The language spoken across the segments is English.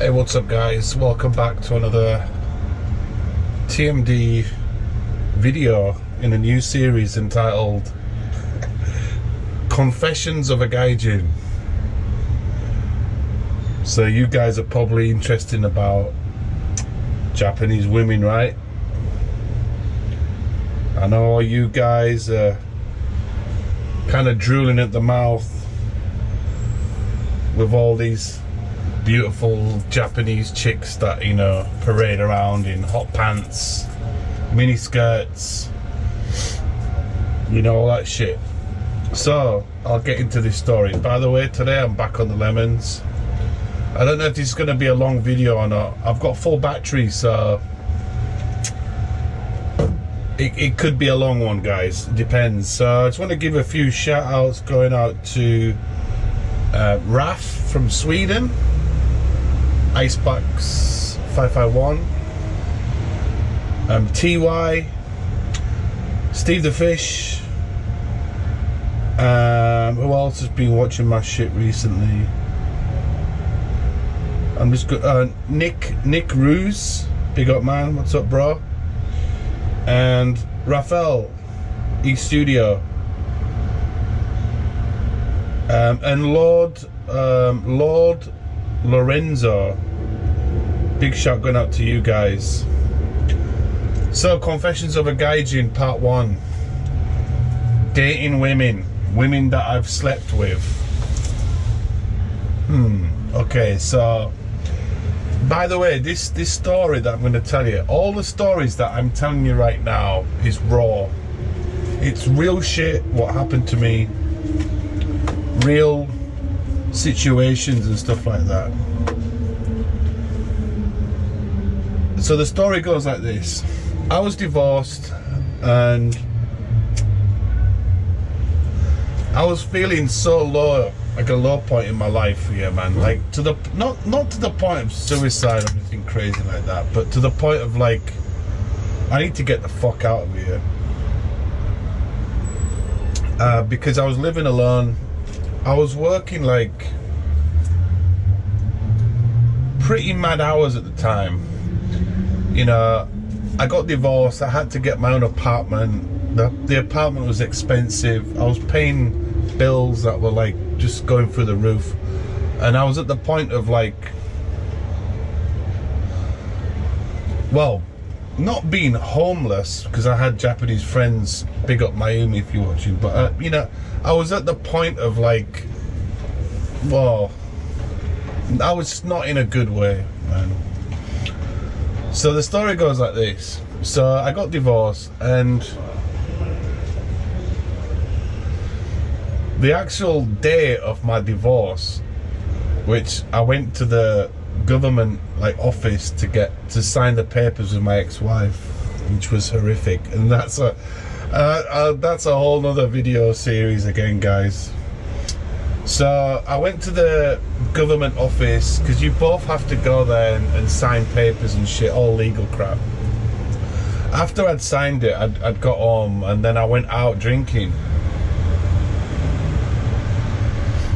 Hey, what's up guys? Welcome back to another TMD video in a new series entitled Confessions of a Gaijin. So you guys are probably interested about Japanese women, right? I know all you guys are kind of drooling at the mouth with all these beautiful Japanese chicks that, you know, parade around in hot pants, mini skirts, you know, all that shit. So I'll get into this story. By the way, today I'm back on the lemons. I don't know if this is going to be a long video or not. I've got full battery, so it could be a long one, guys. It depends. So I just want to give a few shout outs going out to Raf from Sweden, Icebox 551, TY, Steve the Fish, who else has been watching my shit recently? I'm just Nick Ruse, big up man, what's up bro? And Rafael E Studio, and Lord Lorenzo, big shout going out to you guys. So, Confessions of a Gaijin Part 1. Dating women that I've slept with. Okay, so by the way, this story that I'm going to tell you, all the stories that I'm telling you right now is raw. It's real shit, what happened to me, real situations and stuff like that. So the story goes like this. I was divorced and I was feeling so low, like a low point in my life here, man. Like to the not to the point of suicide or anything crazy like that, but to the point of like, I need to get the fuck out of here. Because I was living alone. I was working like pretty mad hours at the time. You know, I got divorced. I had to get my own apartment. The apartment was expensive. I was paying bills that were like just going through the roof, and I was at the point of like, well, not being homeless because I had Japanese friends. Big up Mayumi if you're watching. But you know, I was at the point of like, well, I was not in a good way, man. So the story goes like this. So I got divorced, and the actual day of my divorce, which I went to the government like office to sign the papers with my ex-wife, which was horrific, and that's a whole nother video series again, guys. So I went to the government office because you both have to go there and sign papers and shit, all legal crap. After I'd signed it, I'd got home, and then I went out drinking.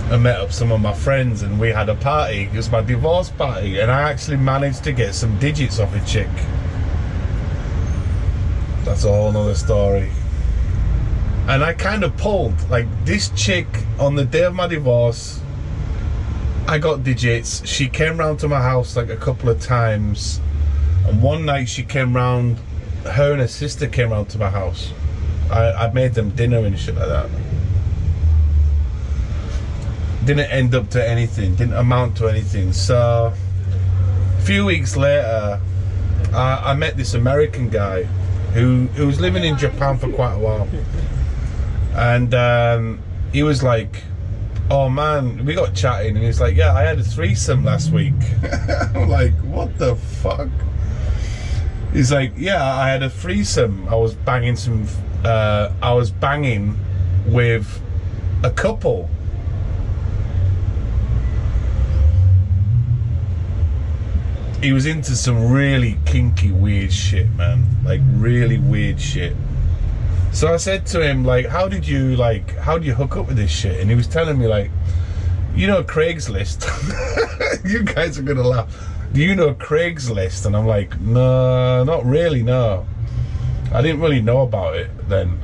I met up some of my friends and we had a party. It was my divorce party, and I actually managed to get some digits off a chick. That's a whole nother story. And I kind of pulled, like, this chick on the day of my divorce, I got digits. She came round to my house like a couple of times, and one night she came round, her and her sister came round to my house. I made them dinner and shit like that. Didn't end up to anything, didn't amount to anything. So a few weeks later, I met this American guy who was living in Japan for quite a while, and he was like, oh man, we got chatting, and he's like, yeah, I had a threesome last week. I'm like, what the fuck? He's like, yeah, I had a threesome. I was banging with a couple. He was into some really kinky, weird shit, man. Like, really weird shit. So I said to him, like, how do you hook up with this shit? And he was telling me, like, you know Craigslist? You guys are gonna laugh. Do you know Craigslist? And I'm like, no, not really, no. I didn't really know about it then.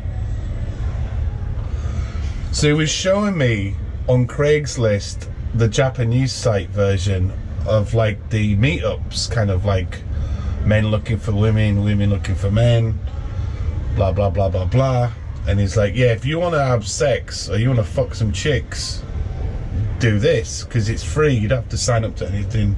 So he was showing me on Craigslist the Japanese site version of like the meetups, kind of like men looking for women, women looking for men, blah blah blah blah blah. And he's like, yeah, if you want to have sex or you want to fuck some chicks, do this, because it's free. You don't have to sign up to anything.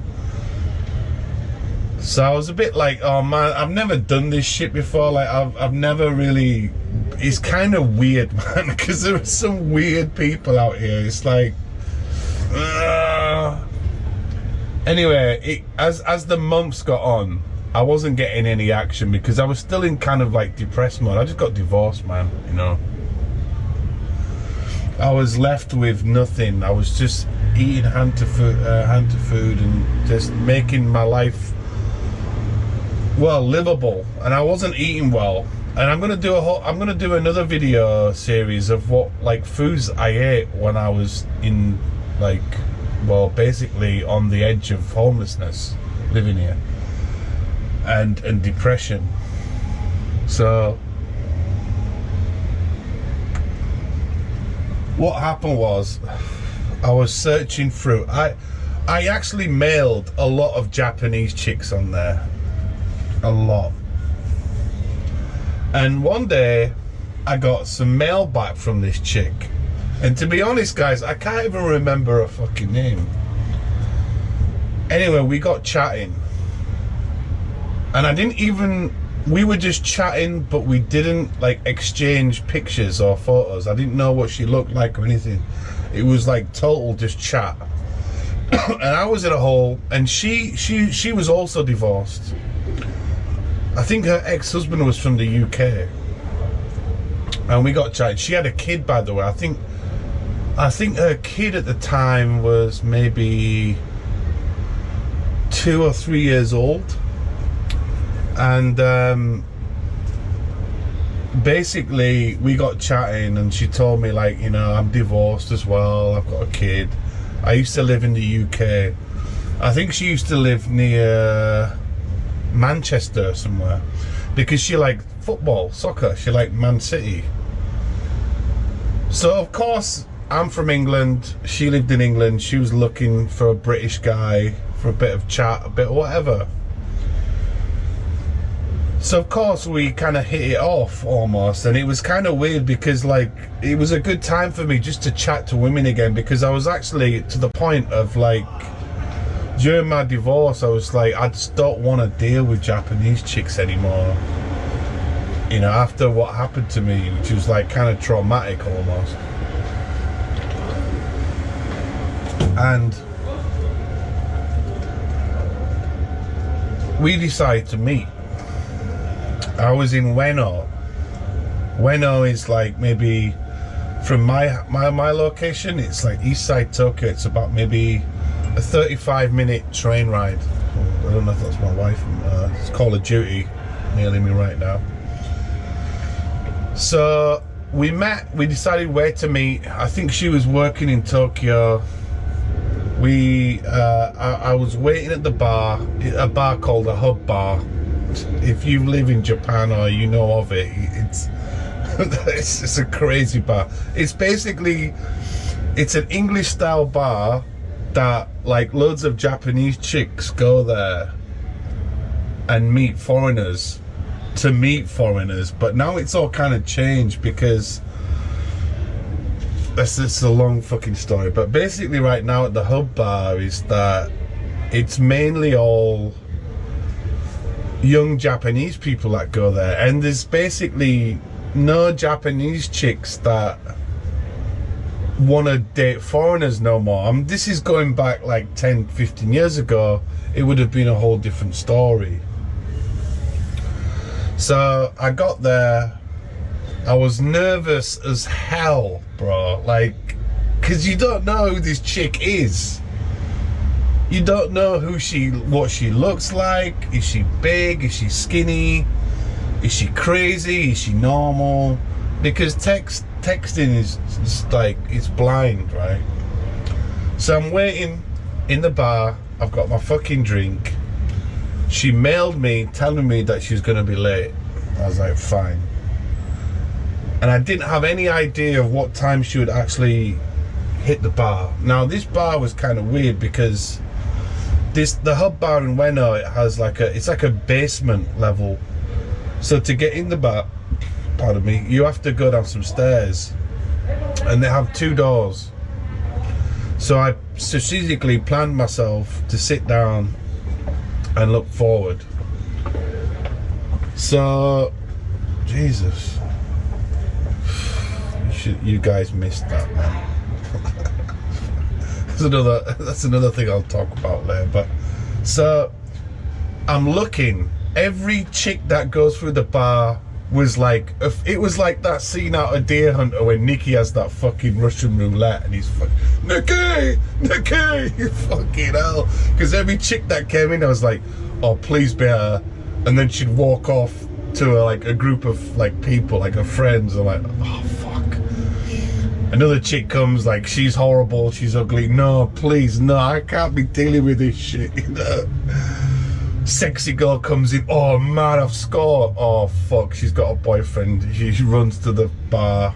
So I was a bit like, oh man, I've never done this shit before. Like I've never really. It's kind of weird, man, because there are some weird people out here. It's like, anyway, as the months got on, I wasn't getting any action because I was still in kind of like depressed mode. I just got divorced, man, you know. I was left with nothing. I was just eating hand to food and just making my life, well, livable. And I wasn't eating well. And I'm gonna do another video series of what like foods I ate when I was in like, well, basically on the edge of homelessness, living here, and depression. So what happened was, I was searching through. I actually mailed a lot of Japanese chicks on there, a lot. And one day, I got some mail back from this chick. And to be honest, guys, I can't even remember her fucking name. Anyway, we got chatting. And I didn't even... We were just chatting, but we didn't, like, exchange pictures or photos. I didn't know what she looked like or anything. It was, like, total just chat. And I was in a hole, and she was also divorced. I think her ex-husband was from the UK, and we got chatting. She had a kid, by the way. I think her kid at the time was maybe 2 or 3 years old, and basically we got chatting, and she told me, like, you know, I'm divorced as well. I've got a kid. I used to live in the UK. I think she used to live near Manchester somewhere, because she liked football, soccer. She liked Man City. So of course, I'm from England. She lived in England. She was looking for a British guy for a bit of chat, a bit of whatever. So of course we kind of hit it off almost, and it was kind of weird because, like, it was a good time for me just to chat to women again, because I was actually to the point of, like, during my divorce, I was like, I just don't want to deal with Japanese chicks anymore. You know, after what happened to me, which was like kind of traumatic almost. And we decided to meet. I was in Ueno. Ueno is like maybe from my location, it's like east side Tokyo. It's about maybe a 35-minute train ride. I don't know if that's my wife. It's Call of Duty nailing me right now. So we met. We decided where to meet. I think she was working in Tokyo. I was waiting at the bar, a bar called a Hub Bar. If you live in Japan or you know of it, it's a crazy bar. It's basically, it's an English style bar that, like, loads of Japanese chicks go there and meet foreigners to meet foreigners. But now it's all kind of changed, because it's a long fucking story. But basically right now at the Hub Bar is that it's mainly all young Japanese people that go there, and there's basically no Japanese chicks that want to date foreigners no more. This is going back like 10-15 years ago. It would have been a whole different story. So I got there, I was nervous as hell, bro, like, because you don't know who this chick is. You don't know what she looks like. Is she big? Is she skinny? Is she crazy? Is she normal? Because texting is just like, it's blind, right? So I'm waiting in the bar. I've got my fucking drink. She mailed me telling me that she was going to be late. I was like, fine. And I didn't have any idea of what time she would actually hit the bar. Now, this bar was kind of weird because the hub bar in Ueno, it has it's like a basement level. So to get in the bar, pardon me, you have to go down some stairs, and they have 2 doors. So I strategically planned myself to sit down and look forward. So, Jesus, you guys missed that, man. That's another thing I'll talk about later. But so I'm looking. Every chick that goes through the bar was like, it was like that scene out of Deer Hunter when Nicky has that fucking Russian roulette and he's fucking Nicky, fucking hell. Because every chick that came in, I was like, oh, please be her. And then she'd walk off to a group of people, like her friends. I'm like, oh fuck. Another chick comes, like, she's horrible, she's ugly. No, please, no, I can't be dealing with this shit, you know. Sexy girl comes in, oh man, I've scored. Oh fuck, she's got a boyfriend. She runs to the bar.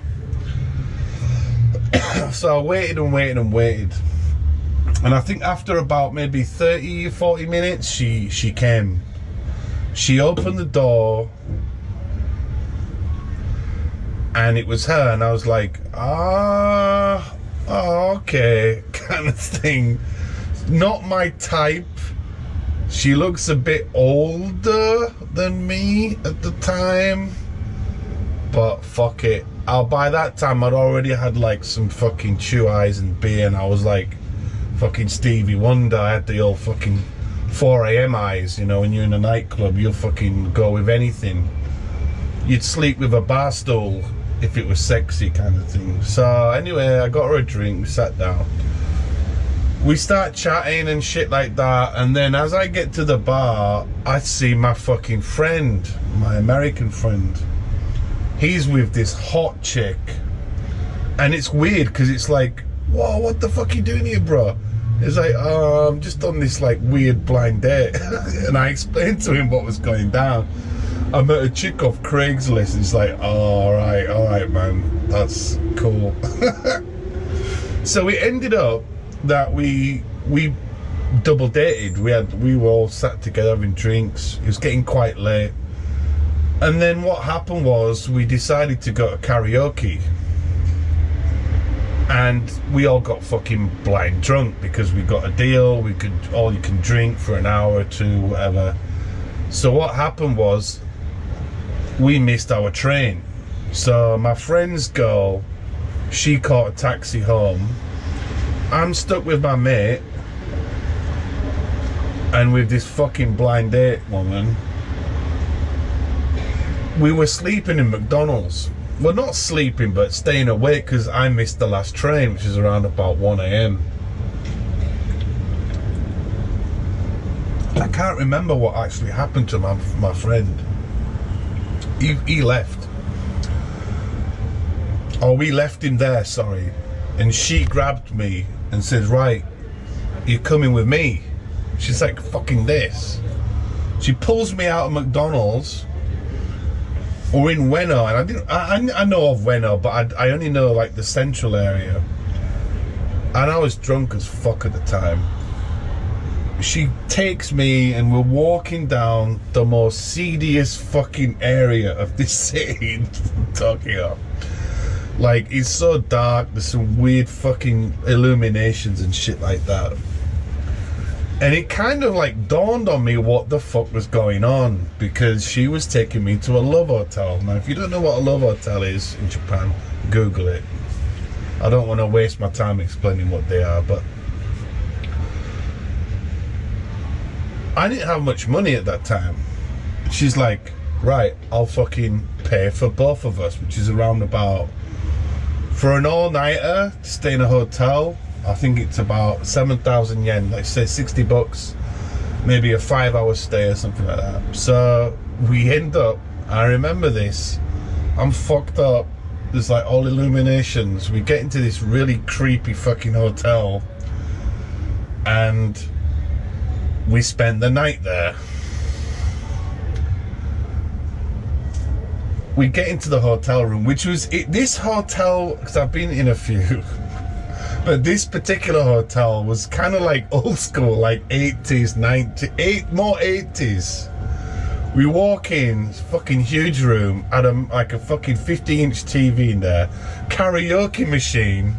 So I waited and waited and waited. And I think after about maybe 30, 40 minutes, she came. She opened the door. And it was her, and I was like, oh, okay, kind of thing. Not my type. She looks a bit older than me at the time. But fuck it. By that time, I'd already had some fucking chew eyes and beer, and I was like fucking Stevie Wonder. I had the old fucking 4 a.m. eyes, you know, when you're in a nightclub, you'll fucking go with anything. You'd sleep with a bar stool if it was sexy, kind of thing. So anyway, I got her a drink, we sat down. We start chatting and shit like that, and then as I get to the bar, I see my fucking friend, my American friend. He's with this hot chick. And it's weird, because it's like, whoa, what the fuck are you doing here, bro? It's like, oh, I'm just on this weird blind date. And I explained to him what was going down. I met a chick off Craigslist. It's like, oh, all right, man, that's cool. So we ended up that we double dated. We were all sat together having drinks. It was getting quite late, and then what happened was we decided to go to karaoke, and we all got fucking blind drunk because we got a deal. We could all you can drink for an hour or two, whatever. So what happened was, we missed our train. So my friend's girl, she caught a taxi home. I'm stuck with my mate and with this fucking blind date woman. We were sleeping in McDonald's. Well, not sleeping, but staying awake because I missed the last train, which is around about 1 a.m. I can't remember what actually happened to my friend. He left. Oh, we left him there, sorry. And she grabbed me and said, right, you're coming with me. She's like, fucking this. She pulls me out of McDonald's. We're in Ueno, and I know of Ueno, but I only know the central area. And I was drunk as fuck at the time. She takes me and we're walking down the most seediest fucking area of this city Tokyo. It's so dark, there's some weird fucking illuminations and shit like that. And it kind of dawned on me what the fuck was going on, because she was taking me to a love hotel. Now, if you don't know what a love hotel is in Japan, Google it. I don't want to waste my time explaining what they are, but I didn't have much money at that time. She's like, right, I'll fucking pay for both of us, which is around about, for an all-nighter to stay in a hotel, I think it's about 7,000 yen, say 60 bucks, maybe a 5-hour stay or something like that. So we end up, I remember this, I'm fucked up, there's all illuminations. We get into this really creepy fucking hotel, and we spent the night there. We get into the hotel room, which was this hotel, because I've been in a few, but this particular hotel was kind of like old school, like 80s, 90s, more 80s. We walk in, fucking huge room, had like a fucking 50-inch TV in there, karaoke machine.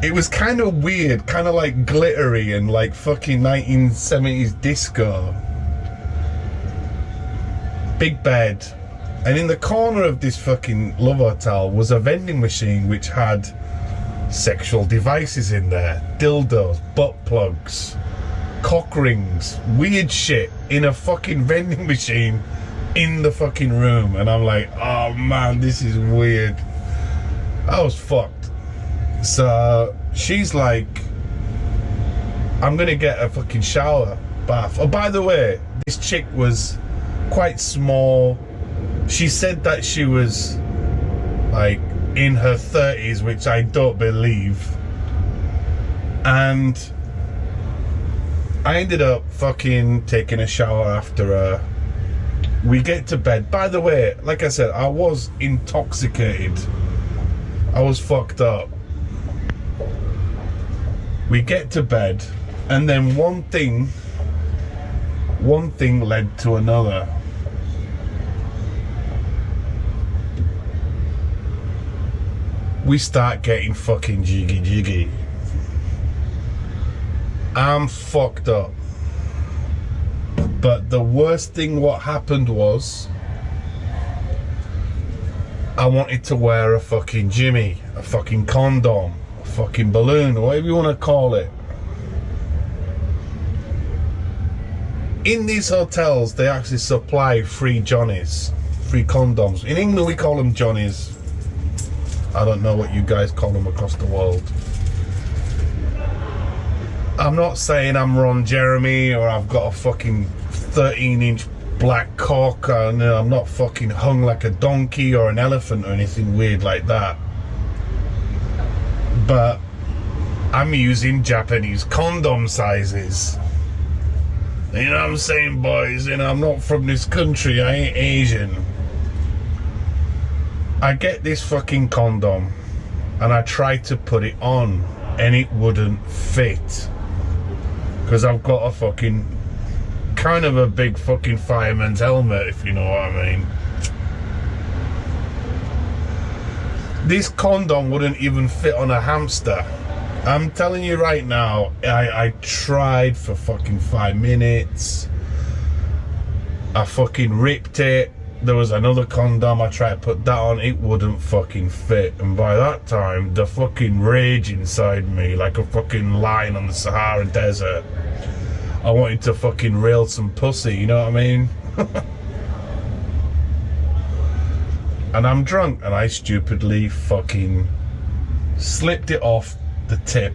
It was kind of weird, kind of like glittery and like fucking 1970s disco. Big bed. And in the corner of this fucking love hotel was a vending machine which had sexual devices in there. Dildos, butt plugs, cock rings, weird shit in a fucking vending machine in the fucking room. And I'm like, oh man, this is weird. I was fucked. So she's like, I'm gonna get a fucking shower bath. Oh, by the way, this chick was quite small. She said that she was like in her 30s, which I don't believe. And I ended up fucking taking a shower after her. We get to bed. By the way, like I said, I was intoxicated. I was fucked up. We get to bed, and then one thing led to another. We start getting fucking jiggy. I'm fucked up. But the worst thing what happened was I wanted to wear a fucking jimmy, a fucking condom, a fucking balloon, or whatever you want to call it. In these hotels, they actually supply free johnnies, free condoms. In England, we call them johnnies. I don't know what you guys call them across the world. I'm not saying I'm Ron Jeremy or I've got a fucking 13-inch black cock, and I'm not fucking hung like a donkey or an elephant or anything weird like that. But I'm using Japanese condom sizes. You know what I'm saying, boys? You know, I'm not from this country, I ain't Asian. I get this fucking condom and I try to put it on and it wouldn't fit. Because I've got a fucking, kind of a big fucking fireman's helmet, if you know what I mean. This condom wouldn't even fit on a hamster. I'm telling you right now, I tried for fucking 5 minutes. I fucking ripped it. There was another condom, I tried to put that on, it wouldn't fucking fit. And by that time, the fucking rage inside me, like a fucking lion on the Sahara Desert. I wanted to fucking rail some pussy, you know what I mean? And I'm drunk, and I stupidly fucking slipped it off the tip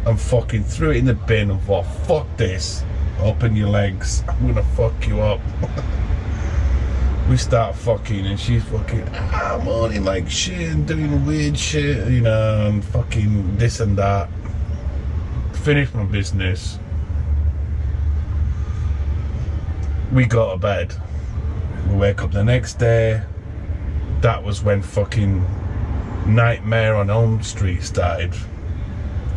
and fucking threw it in the bin and thought, fuck this, open your legs, I'm gonna fuck you up. We start fucking and she's fucking, I'm only like shit and doing weird shit, you know, and fucking this and that. Finished my business. We go to bed. We wake up the next day. That was when fucking Nightmare on Elm Street started.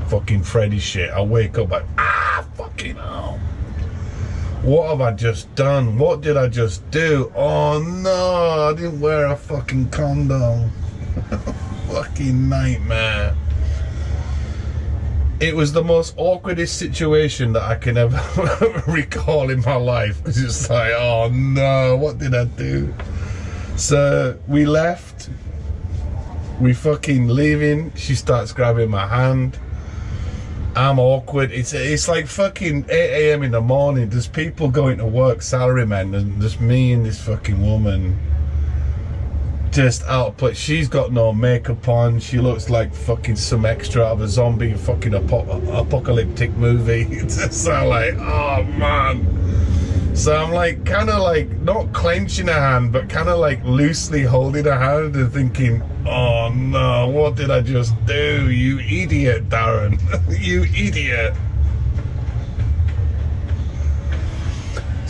Fucking Freddy shit. I wake up like, fucking hell. What have I just done? What did I just do? Oh no, I didn't wear a fucking condom. Fucking nightmare. It was the most awkwardest situation that I can ever recall in my life. Because it's like, oh no, what did I do? So we left. We fucking leaving. She starts grabbing my hand. I'm awkward. It's like fucking 8 a.m. in the morning. There's people going to work, salarymen, and there's me and this fucking woman just out of place. She's got no makeup on. She looks like fucking some extra out of a zombie fucking apocalyptic movie. So I'm like, oh man. So I'm like, kind of like, not clenching a hand, but kind of like loosely holding a hand and thinking, oh no, what did I just do? You idiot, Darren. You idiot.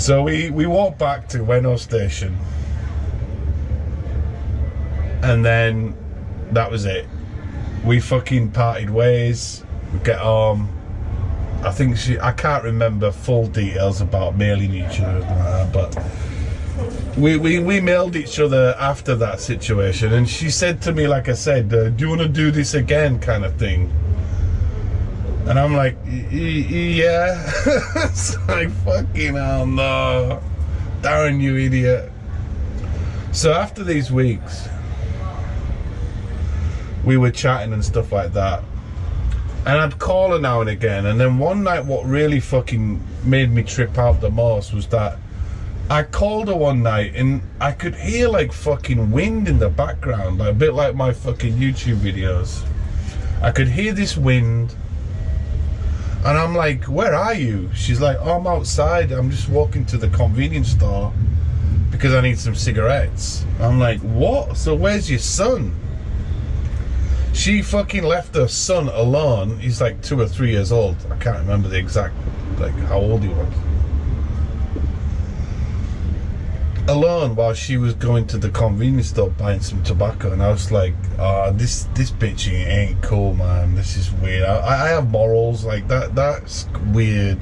So we walked back to Ueno Station, and then that was it. We fucking parted ways. We get home. I think I can't remember full details about mailing each other, but we mailed each other after that situation, and she said to me, like I said, do you want to do this again, kind of thing. And I'm like, yeah. It's like, fucking hell no, Darren, you idiot. So after these weeks, we were chatting and stuff like that, and I'd call her now and again. And then one night, what really fucking made me trip out the most was that I called her one night and I could hear like fucking wind in the background, like a bit like my fucking YouTube videos. I could hear this wind, and I'm like, where are you? She's like, oh, I'm outside, I'm just walking to the convenience store because I need some cigarettes. I'm like, what? So where's your son? She fucking left her son alone. He's like 2 or 3 years old. I can't remember the exact, like, how old he was. Alone while she was going to the convenience store buying some tobacco. And I was like, oh, this bitch ain't cool, man. This is weird. I have morals, like that's weird.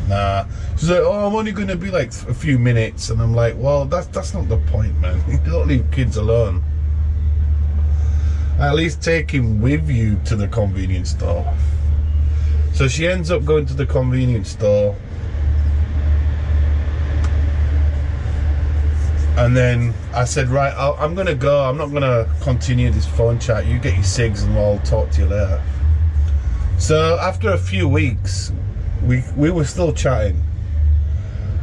Nah. She's like, oh, I'm only gonna be like a few minutes. And I'm like, well, that's not the point, man. You don't leave kids alone. At least take him with you to the convenience store. So she ends up going to the convenience store, and then I said, right, I'm gonna go. I'm not gonna continue this phone chat. You get your cigs and I'll talk to you later. So after a few weeks, we were still chatting,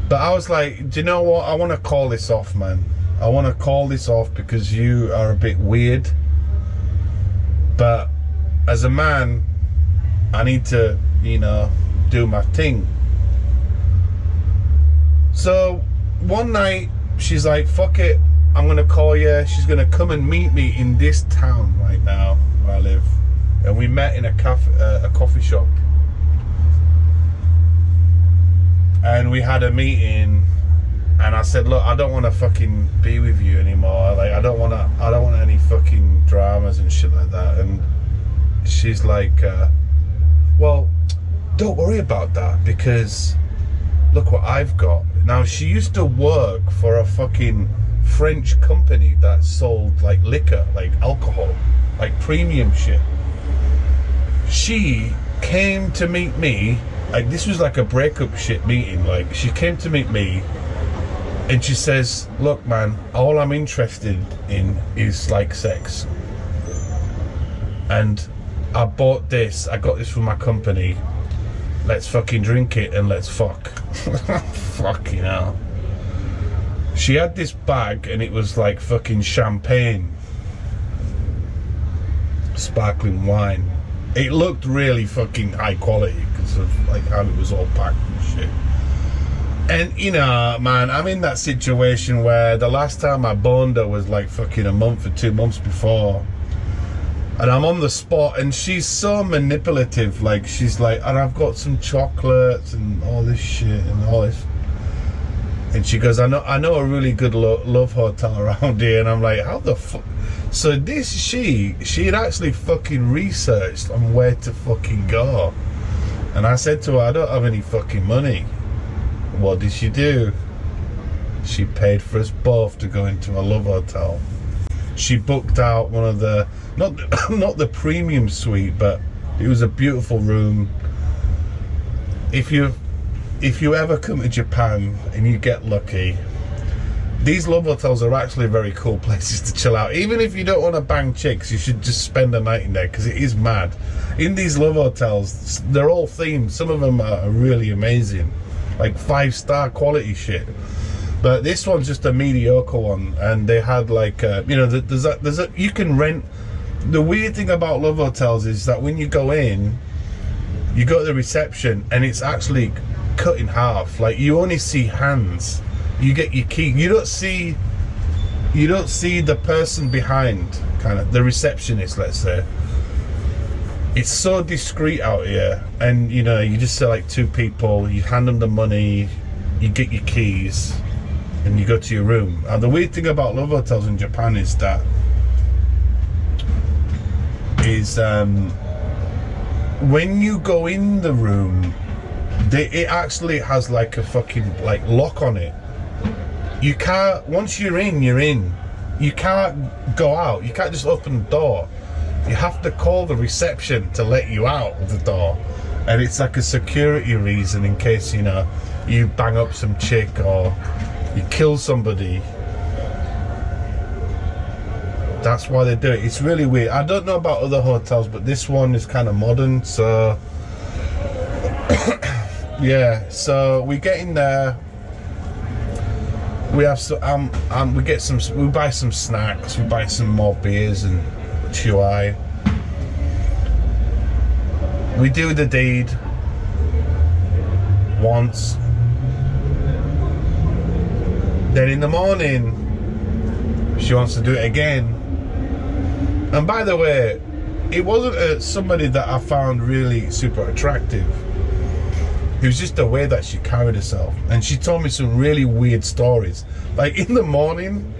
but I was like, do you know what? I want to call this off, man. I want to call this off because you are a bit weird. But as a man, I need to, you know, do my thing. So one night, she's like, fuck it, I'm gonna call you. She's gonna come and meet me in this town right now where I live. And we met in a coffee shop. And we had a meeting, and I said, look, I don't want to fucking be with you anymore. Like, I don't want any fucking dramas and shit like that. And she's like, well, don't worry about that, because look what I've got. Now, she used to work for a fucking French company that sold like liquor, like alcohol, like premium shit. She came to meet me, like this was like a breakup shit meeting. Like, she came to meet me, and she says, look, man, all I'm interested in is like sex. And I bought this, I got this from my company. Let's fucking drink it and let's fuck. Fucking hell. She had this bag and it was like fucking champagne. Sparkling wine. It looked really fucking high quality because of like how it was all packed and shit. And you know, man, I'm in that situation where the last time I boned her was like fucking a month or 2 months before. And I'm on the spot, and she's so manipulative. Like, she's like, and I've got some chocolates and all this shit and all this. And she goes, I know a really good love hotel around here. And I'm like, how the fuck? So this, she had actually fucking researched on where to fucking go. And I said to her, I don't have any fucking money. What did she do? She paid for us both to go into a love hotel. She booked out one of the, not the premium suite, but it was a beautiful room. If you ever come to Japan and you get lucky, these love hotels are actually very cool places to chill out. Even if you don't want to bang chicks, you should just spend a night in there, because it is mad. In these love hotels, they're all themed. Some of them are really amazing, like 5-star quality shit. But this one's just a mediocre one, and they had like, you know, you can rent. The weird thing about love hotels is that when you go in, you go to the reception, and it's actually cut in half. Like, you only see hands. You get your key. You don't see the person behind, kind of the receptionist, let's say. It's so discreet out here, and you know, you just see like 2 people. You hand them the money. you get your keys, and you go to your room. And the weird thing about love hotels in Japan is that when you go in the room, it actually has like a fucking like lock on it. You can't, once you're in, you're in. You can't go out. You can't just open the door. You have to call the reception to let you out of the door. And it's like a security reason in case, you know, you bang up some chick or you kill somebody. That's why they do it. It's really weird. I don't know about other hotels, but this one is kind of modern, so yeah. So we get in there. We have some. We buy some snacks. We buy some more beers and chewy. We do the deed once. Then in the morning, she wants to do it again. And by the way, it wasn't somebody that I found really super attractive. It was just the way that she carried herself. And she told me some really weird stories. Like in the morning,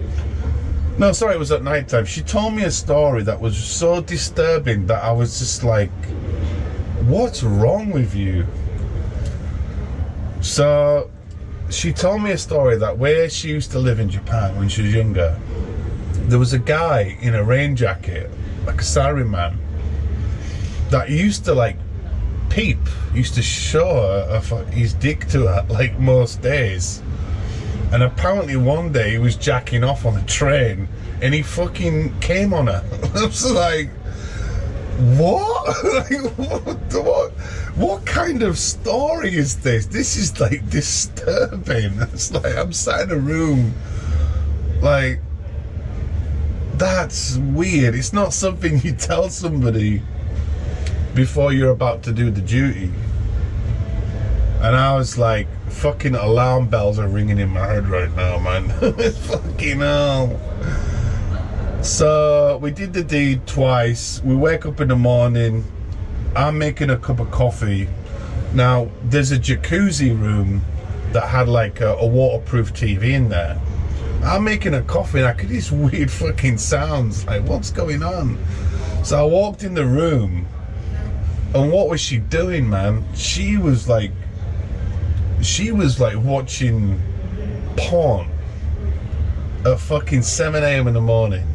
no, sorry, it was at night time. She told me a story that was so disturbing that I was just like, what's wrong with you? So she told me a story that where she used to live in Japan when she was younger, there was a guy in a rain jacket, like a salaryman, that used to like peep, used to show her his dick to her like most days. And apparently one day he was jacking off on a train and he fucking came on her. I was like, what? Like, what kind of story is this? This is like disturbing. It's like I'm sat in a room like, that's weird. It's not something you tell somebody before you're about to do the duty. And I was like, fucking alarm bells are ringing in my head right now, man. It's fucking hell. So we did the deed twice. We wake up in the morning. I'm making a cup of coffee. Now, there's a jacuzzi room that had like a waterproof TV in there. I'm making a coffee and I could hear these weird fucking sounds. Like, what's going on? So I walked in the room, and what was she doing, man? She was like watching porn at fucking 7 a.m. in the morning,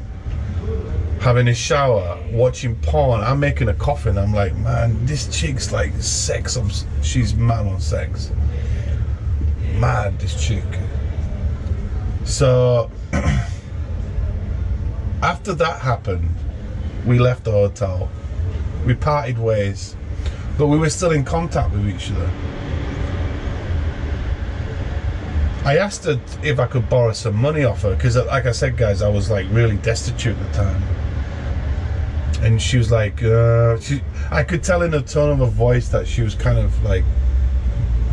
having a shower, watching porn. I'm making a coffee and I'm like, man, this chick's like sex. She's mad on sex. Mad, this chick. So after that happened, we left the hotel. We parted ways, but we were still in contact with each other. I asked her if I could borrow some money off her, because like I said, guys, I was like really destitute at the time. And she was like, I could tell in the tone of her voice that she was kind of like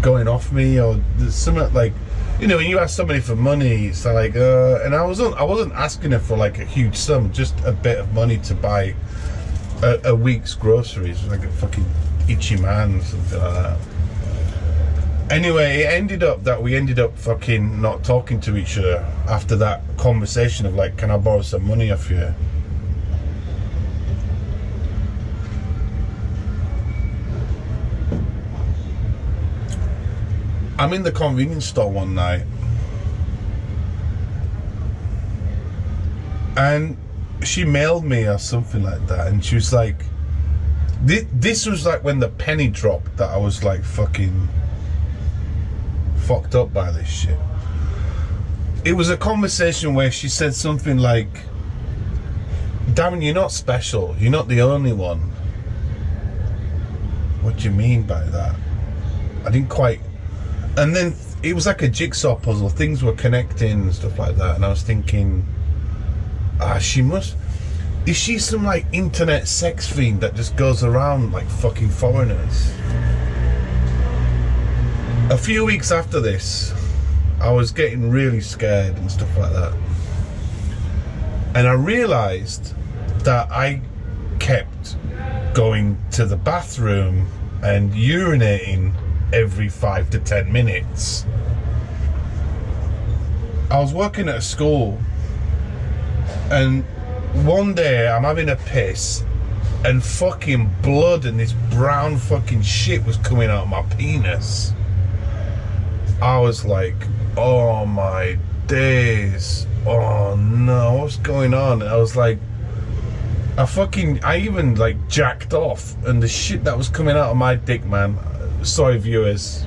going off me, or there's something like, you know, when you ask somebody for money, it's like, and I wasn't asking her for like a huge sum, just a bit of money to buy a week's groceries, like a fucking itchy man or something like that. Anyway, it ended up that we ended up fucking not talking to each other after that conversation of like, can I borrow some money off you? I'm in the convenience store one night and she mailed me or something like that, and she was like, this was like when the penny dropped that I was like fucking fucked up by this shit. It was a conversation where she said something like, Darren, you're not special, you're not the only one. What do you mean by that? I didn't quite. And then it was like a jigsaw puzzle. Things were connecting and stuff like that. And I was thinking, is she some like internet sex fiend that just goes around like fucking foreigners? A few weeks after this, I was getting really scared and stuff like that. And I realized that I kept going to the bathroom and urinating every 5 to 10 minutes. I was working at a school, and one day I'm having a piss, and fucking blood and this brown fucking shit was coming out of my penis. I was like, oh my days, oh no, what's going on? And I was like, I even like jacked off, and the shit that was coming out of my dick, man, sorry viewers,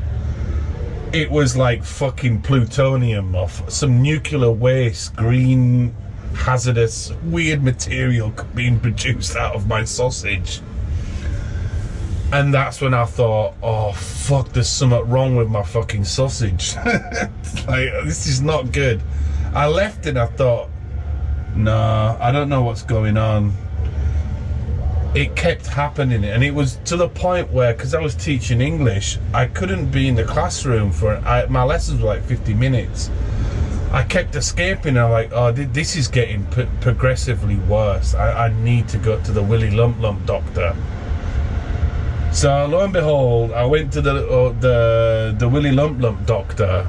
it was like fucking plutonium off some nuclear waste, green, hazardous, weird material being produced out of my sausage. And that's when I thought, oh fuck, there's something wrong with my fucking sausage. Like, this is not good. I left and I thought, nah, I don't know what's going on. It kept happening, and it was to the point where, because I was teaching English, I couldn't be in the classroom my lessons were like 50 minutes. I kept escaping. I'm like, oh, this is getting progressively worse. I need to go to the Willy Lump Lump doctor. So lo and behold, I went to the Willy Lump Lump doctor,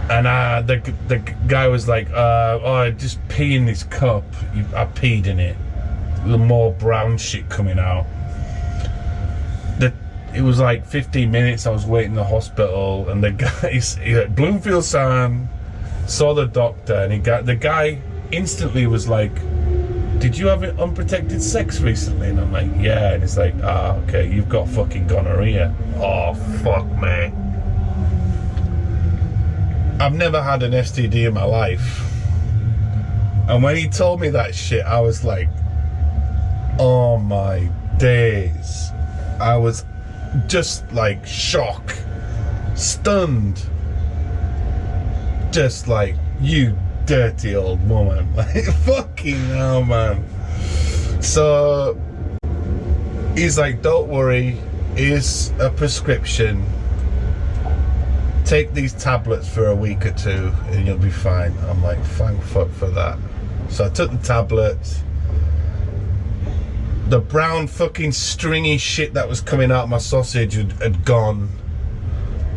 and the guy was like, oh, just pee in this cup. I peed in it. The more brown shit coming out. It was like 15 minutes. I was waiting in the hospital, and the guy, Bloomfield Sound, saw the doctor, and the guy instantly was like, did you have unprotected sex recently? And I'm like, yeah. And it's like, okay, you've got fucking gonorrhea. Oh fuck me. I've never had an STD in my life, and when he told me that shit, I was like, oh my days. I was just like shock, stunned, just like, you dirty old woman. Like, fucking hell, man. So he's like, don't worry, here's a prescription, take these tablets for a week or two and you'll be fine. I'm like, thank fuck for that. So I took the tablets. The brown fucking stringy shit that was coming out of my sausage had gone,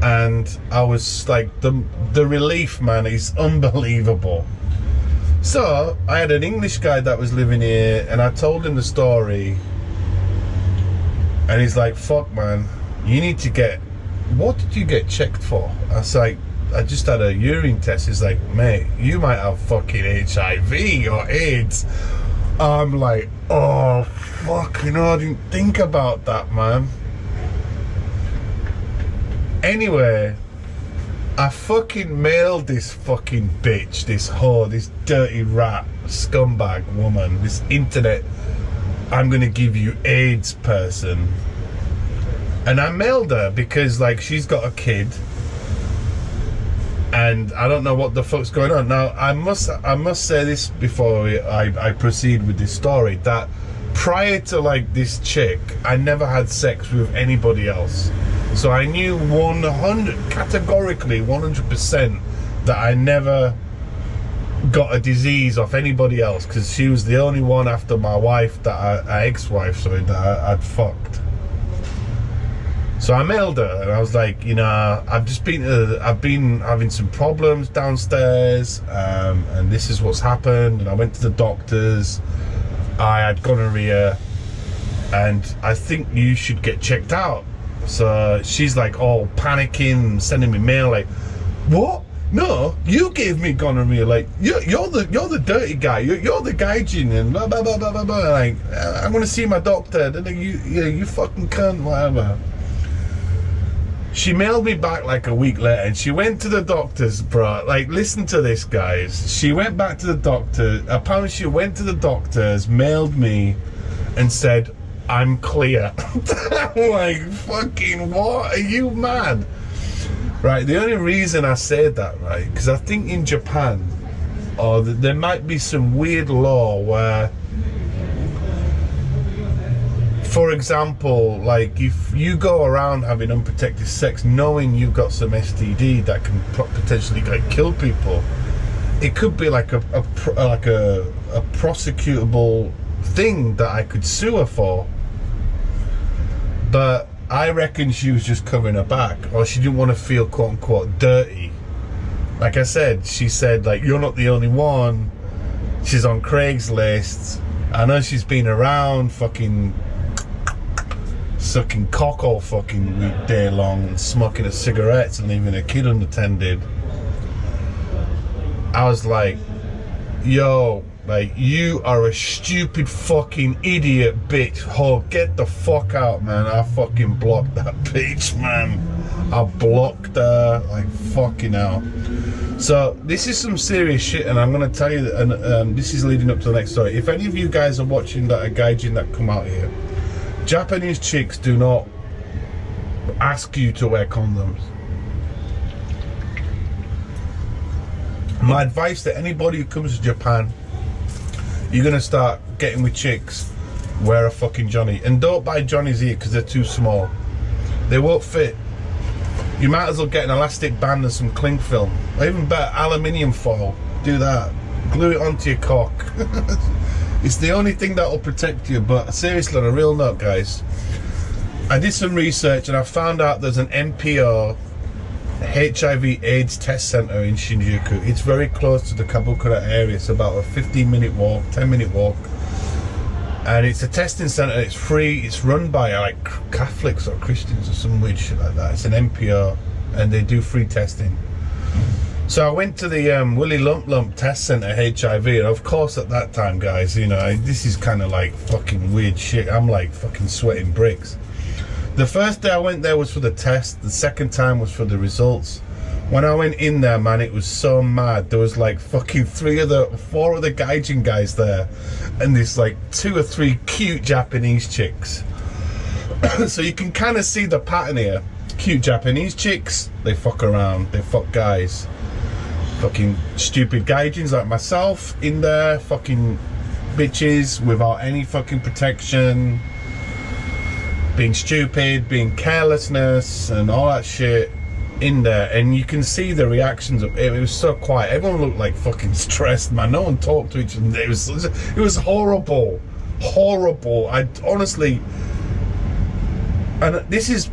and I was like, the relief, man, is unbelievable. So I had an English guy that was living here, and I told him the story, and he's like, fuck man, you need to get, what did you get checked for? I was like, I just had a urine test. He's like, mate, you might have fucking HIV or AIDS. I'm like, oh fucking hell, I didn't think about that, man. Anyway, I fucking mailed this fucking bitch, this whore, this dirty rat, scumbag woman, this internet, I'm gonna give you AIDS person. And I mailed her because, like, she's got a kid, and I don't know what the fuck's going on. Now, I must say this before I proceed with this story, that prior to, like, this chick, I never had sex with anybody else. So I knew categorically 100% that I never got a disease off anybody else, because she was the only one after my wife, that ex-wife, sorry, that I'd fucked. So I mailed her, and I was like, you know, I've been having some problems downstairs, and this is what's happened. And I went to the doctors. I had gonorrhea, and I think you should get checked out. So she's like, all panicking, sending me mail like, what? No, you gave me gonorrhea. Like, you're the dirty guy. You're the Gaijin, and blah blah blah blah blah blah. Like, I'm gonna see my doctor. Then you fucking cunt, whatever. She mailed me back like a week later, and she went to the doctors, bro. Like, listen to this, guys. She went back to the doctor. Apparently, she went to the doctors, mailed me, and said, I'm clear. I'm like, fucking what? Are you mad? Right, the only reason I said that, right, because I think in Japan, or there might be some weird law where, for example, like, if you go around having unprotected sex knowing you've got some STD that can potentially, like, kill people, it could be like a prosecutable thing that I could sue her for. But I reckon she was just covering her back, or she didn't want to feel quote unquote dirty. like I said, she said, like, you're not the only one. She's on Craigslist. I know she's been around fucking sucking cock all fucking week day long and smoking her cigarettes and leaving her kid unattended. I was like, yo, like, you are a stupid fucking idiot bitch. Oh, get the fuck out, man. I fucking blocked that bitch, man. I blocked her like fucking hell. So this is some serious shit, and I'm gonna tell you that, and this is leading up to the next story. If any of you guys are watching that, a Gaijin that come out here, Japanese chicks do not ask you to wear condoms. My advice to anybody who comes to Japan, you're gonna start getting with chicks, wear a fucking Johnny, and don't buy Johnnies here because they're too small. They won't fit. You might as well get an elastic band and some cling film, or even better, aluminium foil. Do that. Glue it onto your cock. It's the only thing that will protect you. But seriously, on a real note, guys, I did some research and I found out there's an NPO HIV/AIDS test center in Shinjuku. It's very close to the Kabukura area. It's about a 15-minute walk, 10-minute walk, and it's a testing center. It's free. It's run by like Catholics or Christians or some weird shit like that. It's an NPO, and they do free testing. So I went to the Willy Lump Lump test center HIV, and of course at that time, guys, you know, this is kind of like fucking weird shit. I'm like fucking sweating bricks. The first day I went there was for the test. The second time was for the results. When I went in there, man, it was so mad. There was like fucking 4 other Gaijin guys there, and there's like 2 or 3 cute Japanese chicks. So you can kind of see the pattern here. Cute Japanese chicks, they fuck around, they fuck guys. Fucking stupid Gaijins like myself in there, fucking bitches without any fucking protection, being stupid, being carelessness and all that shit in there. And you can see the reactions of it. It was so quiet. Everyone looked like fucking stressed, man. No one talked to each other. It was horrible. I honestly, and this is,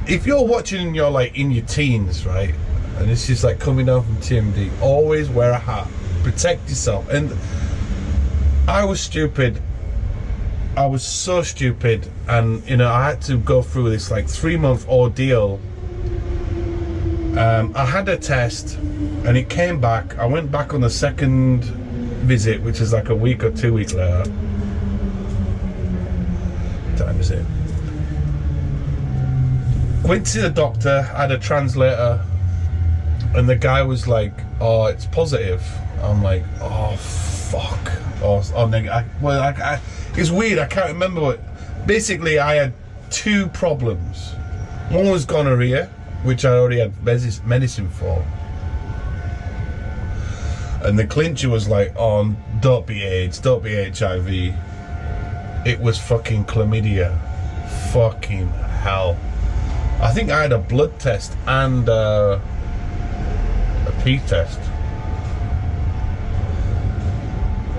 if you're watching and you're like in your teens, right, and this is like coming down from TMD, always wear a hat, protect yourself. And I was stupid. I was so stupid, and you know, I had to go through this like 3-month ordeal. I had a test and it came back. I went back on the second visit, which is like a week or 2 weeks later. What time is it? Went to see the doctor, had a translator, and the guy was like, oh, it's positive. I'm like, oh fuck. Oh negative. It's weird, I can't remember what. Basically, I had 2 problems. One was gonorrhea, which I already had medicine for. And the clincher was like, oh, don't be AIDS, don't be HIV. It was fucking chlamydia. Fucking hell. I think I had a blood test and a pee test.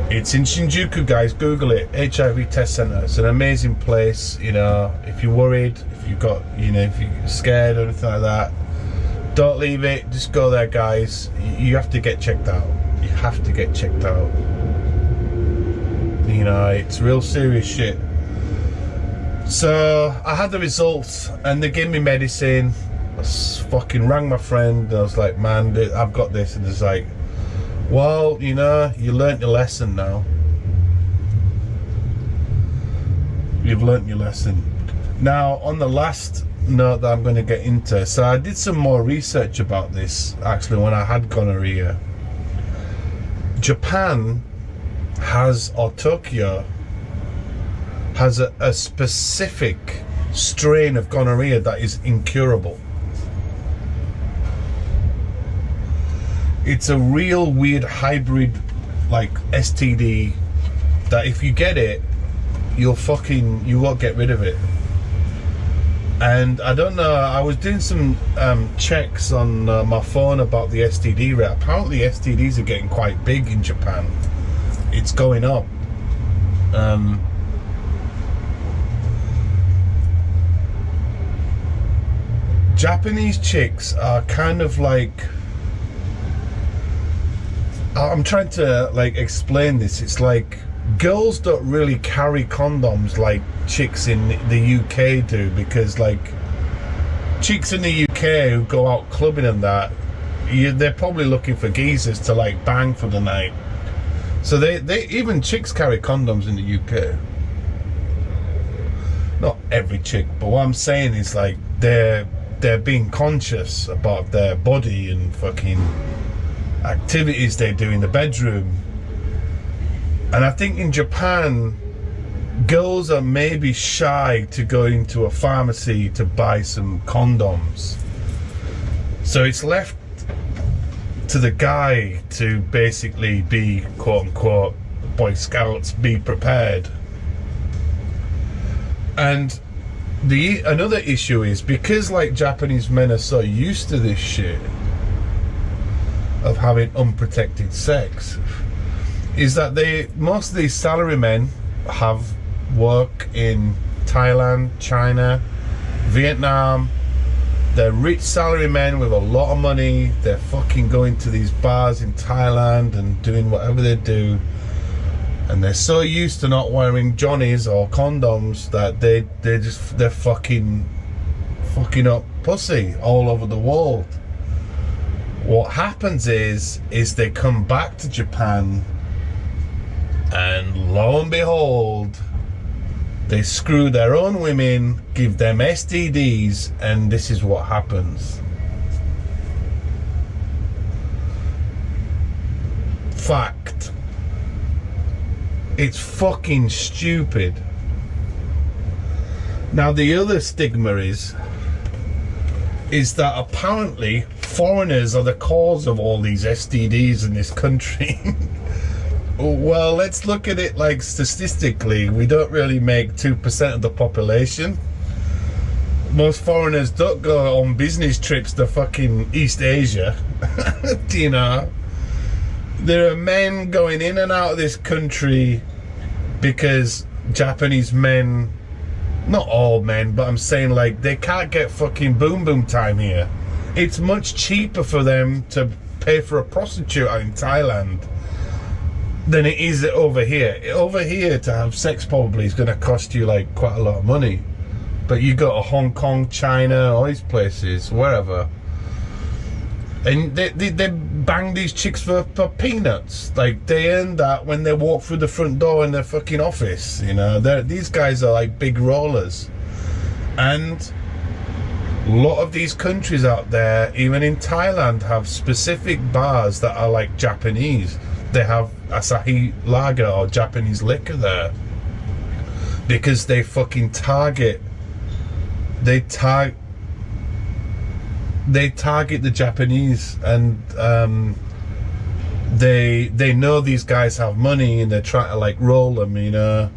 It's in Shinjuku, guys. Google it. HIV test center. It's an amazing place. You know, if you're worried, if you've got, you know, if you're scared or anything like that, don't leave it. Just go there, guys. You have to get checked out. You have to get checked out. You know, it's real serious shit. So I had the results, and they gave me medicine. I fucking rang my friend, and I was like, man, I've got this. And it's like, well, you know, you learnt your lesson now. You've learnt your lesson. Now, on the last note that I'm going to get into, so I did some more research about this, actually, when I had gonorrhea. Japan has, or Tokyo, has a specific strain of gonorrhea that is incurable. It's a real weird hybrid, like, STD that if you get it, you won't get rid of it. And I don't know, I was doing some checks on my phone about the STD rate. Apparently STDs are getting quite big in Japan. It's going up. Japanese chicks are kind of like, I'm trying to like explain this. It's like girls don't really carry condoms like chicks in the UK do, because like chicks in the UK who go out clubbing and that, they're probably looking for geezers to like bang for the night. So they even chicks carry condoms in the UK. Not every chick, but what I'm saying is like they're being conscious about their body and fucking activities they do in the bedroom. And I think in Japan, girls are maybe shy to go into a pharmacy to buy some condoms. So it's left to the guy to basically be, quote unquote, Boy Scouts, be prepared. And another issue is, because like Japanese men are so used to this shit of having unprotected sex, is that most of these salarymen have work in Thailand, China, Vietnam. They're rich salarymen with a lot of money. They're fucking going to these bars in Thailand and doing whatever they do. And they're so used to not wearing johnnies or condoms that they're fucking up pussy all over the world. What happens is they come back to Japan, and lo and behold, they screw their own women, give them STDs, and this is what happens. Fact. It's fucking stupid. Now the other stigma is that apparently foreigners are the cause of all these STDs in this country. Well, let's look at it like statistically. We don't really make 2% of the population. Most foreigners don't go on business trips to fucking East Asia. Do you know? There are men going in and out of this country because Japanese men, not all men, but I'm saying like they can't get fucking boom boom time here. It's much cheaper for them to pay for a prostitute out in Thailand than it is over here. Over here, to have sex probably is going to cost you like quite a lot of money. But you go to Hong Kong, China, all these places, wherever, and they bang these chicks for peanuts. Like, they earn that when they walk through the front door in their fucking office. You know, these guys are like big rollers. And a lot of these countries out there, even in Thailand, have specific bars that are like Japanese. They have Asahi lager or Japanese liquor there because they fucking target the Japanese, and they know these guys have money and they're trying to like roll them, you know.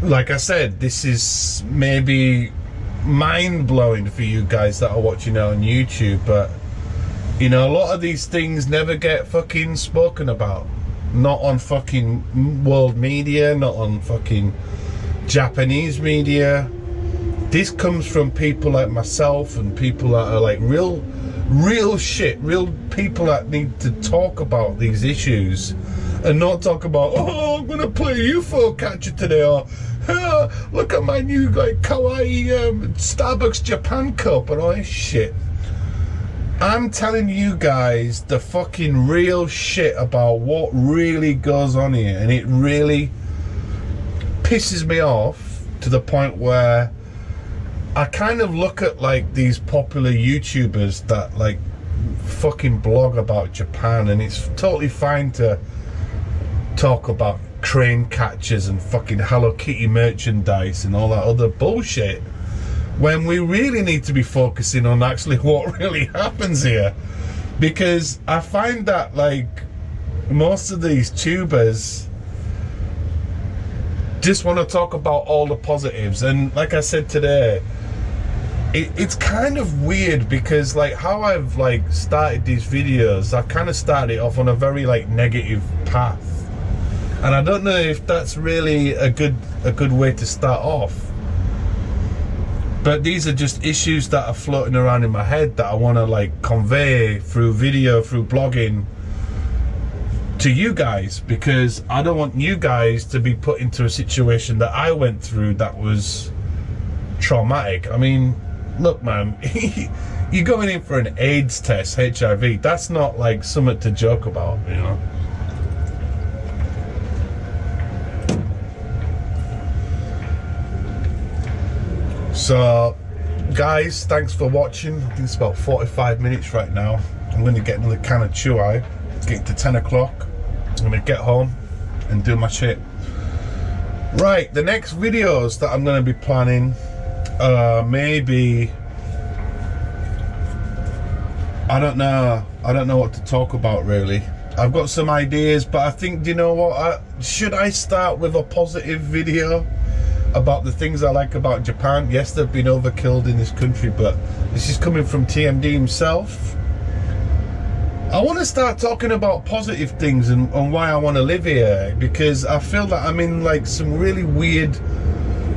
Like I said, this is maybe mind-blowing for you guys that are watching it on YouTube, but you know, a lot of these things never get fucking spoken about. Not on fucking world media, not on fucking Japanese media. This comes from people like myself and people that are like real people that need to talk about these issues and not talk about, oh, I'm gonna play UFO catcher today, or oh, look at my new like kawaii Starbucks Japan cup and all this shit. I'm telling you guys the fucking real shit about what really goes on here, and it really pisses me off to the point where I kind of look at like these popular YouTubers that like fucking blog about Japan, and it's totally fine to talk about crane catchers and fucking Hello Kitty merchandise and all that other bullshit, when we really need to be focusing on actually what really happens here. Because I find that like most of these tubers just want to talk about all the positives, and like I said today, it's kind of weird because like how I've like started these videos, I've kind of started off on a very like negative path, and I don't know if that's really a good way to start off. But these are just issues that are floating around in my head that I want to like convey through video, through blogging to you guys, because I don't want you guys to be put into a situation that I went through that was traumatic. I mean, look, man, you're going in for an AIDS test, HIV. That's not like something to joke about, you know. So, guys, thanks for watching. I think it's about 45 minutes right now. I'm going to get another can of chew-eye. It's getting to 10 o'clock. I'm going to get home and do my shit. Right, the next videos that I'm going to be planning, maybe, I don't know what to talk about really. I've got some ideas, but I think, do you know what, should I start with a positive video about the things I like about Japan? Yes, they've been overkilled in this country, but this is coming from TMD himself. I want to start talking about positive things and why I want to live here, because I feel that I'm in like some really weird,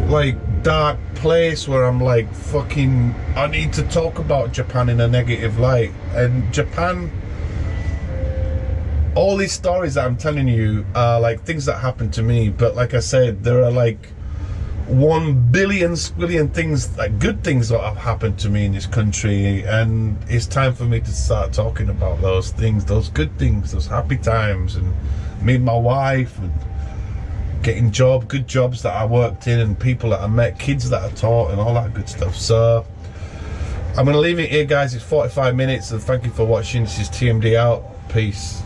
like dark place where I'm like, fucking, I need to talk about Japan in a negative light. And Japan, all these stories that I'm telling you are like things that happened to me, but like I said, there are like 1 billion squillion things, like good things that have happened to me in this country, and it's time for me to start talking about those things, those good things, those happy times, and me and my wife, and getting good jobs that I worked in, and people that I met, kids that I taught, and all that good stuff. So I'm gonna leave it here, guys. It's 45 minutes, and thank you for watching. This is TMD out. Peace.